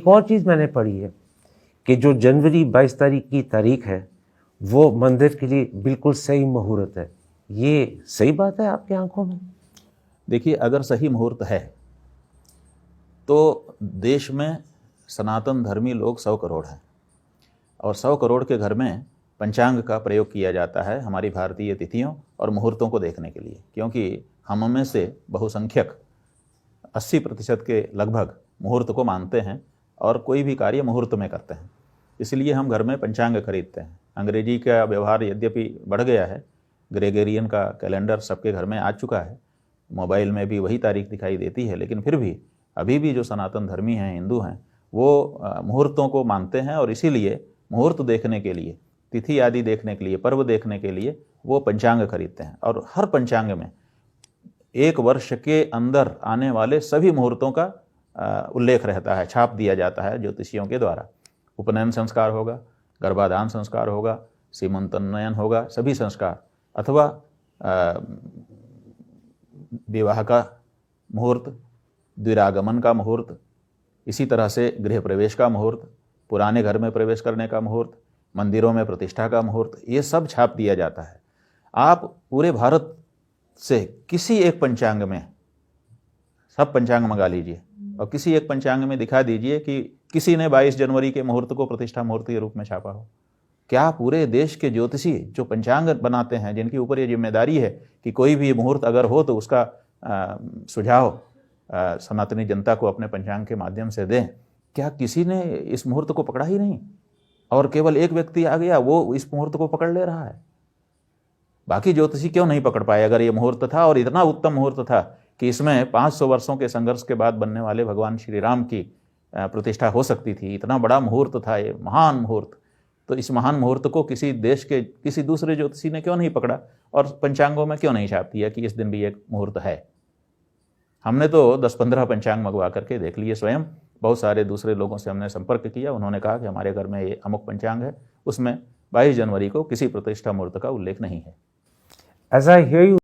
एक और चीज़ मैंने पढ़ी है कि जो जनवरी 22 तारीख की तारीख है वो मंदिर के लिए बिल्कुल सही मुहूर्त है। ये सही बात है आपकी आंखों में? देखिए, अगर सही मुहूर्त है तो देश में सनातन धर्मी लोग 100 करोड़ हैं और 100 करोड़ के घर में पंचांग का प्रयोग किया जाता है हमारी भारतीय तिथियों और मुहूर्तों को देखने के लिए, क्योंकि हम में से बहुसंख्यक 80% के लगभग मुहूर्त को मानते हैं और कोई भी कार्य मुहूर्त में करते हैं। इसलिए हम घर में पंचांग खरीदते हैं। अंग्रेजी का व्यवहार यद्यपि बढ़ गया है, ग्रेगोरियन का कैलेंडर सबके घर में आ चुका है, मोबाइल में भी वही तारीख दिखाई देती है, लेकिन फिर भी अभी भी जो सनातन धर्मी हैं, हिंदू हैं, वो मुहूर्तों को मानते हैं और इसीलिए मुहूर्त देखने के लिए, तिथि आदि देखने के लिए, पर्व देखने के लिए वो पंचांग खरीदते हैं। और हर पंचांग में एक वर्ष के अंदर आने वाले सभी मुहूर्तों का उल्लेख रहता है, छाप दिया जाता है ज्योतिषियों के द्वारा। उपनयन संस्कार होगा, गर्भाधान संस्कार होगा, सीमंतोन्नयन होगा, सभी संस्कार, अथवा विवाह का मुहूर्त, द्विरागमन का मुहूर्त, इसी तरह से गृह प्रवेश का मुहूर्त, पुराने घर में प्रवेश करने का मुहूर्त, मंदिरों में प्रतिष्ठा का मुहूर्त, ये सब छाप दिया जाता है। आप पूरे भारत से किसी एक पंचांग में, सब पंचांग मंगा लीजिए और किसी एक पंचांग में दिखा दीजिए कि किसी ने 22 जनवरी के मुहूर्त को प्रतिष्ठा मुहूर्त के रूप में छापा हो। क्या पूरे देश के ज्योतिषी जो पंचांग बनाते हैं, जिनकी ऊपर ये जिम्मेदारी है कि कोई भी मुहूर्त अगर हो तो उसका सुझाव सनातनी जनता को अपने पंचांग के माध्यम से दें, क्या किसी ने इस मुहूर्त को पकड़ा ही नहीं? और केवल एक व्यक्ति आ गया, वो इस मुहूर्त को पकड़ ले रहा है। बाकी ज्योतिषी क्यों नहीं पकड़ पाए? अगर ये मुहूर्त था और इतना उत्तम मुहूर्त था कि इसमें 500 वर्षों के संघर्ष के बाद बनने वाले भगवान श्री राम की प्रतिष्ठा हो सकती थी, इतना बड़ा मुहूर्त था ये, महान मुहूर्त, तो इस महान मुहूर्त को किसी देश के किसी दूसरे ज्योतिषी ने क्यों नहीं पकड़ा और पंचांगों में क्यों नहीं छाप दिया कि इस दिन भी एक मुहूर्त है? हमने तो 10-15 पंचांग मंगवा करके देख लिए स्वयं। बहुत सारे दूसरे लोगों से हमने संपर्क किया, उन्होंने कहा कि हमारे घर में ये अमुक पंचांग है, उसमें 22 जनवरी को किसी प्रतिष्ठा मुहूर्त का उल्लेख नहीं है। As I hear you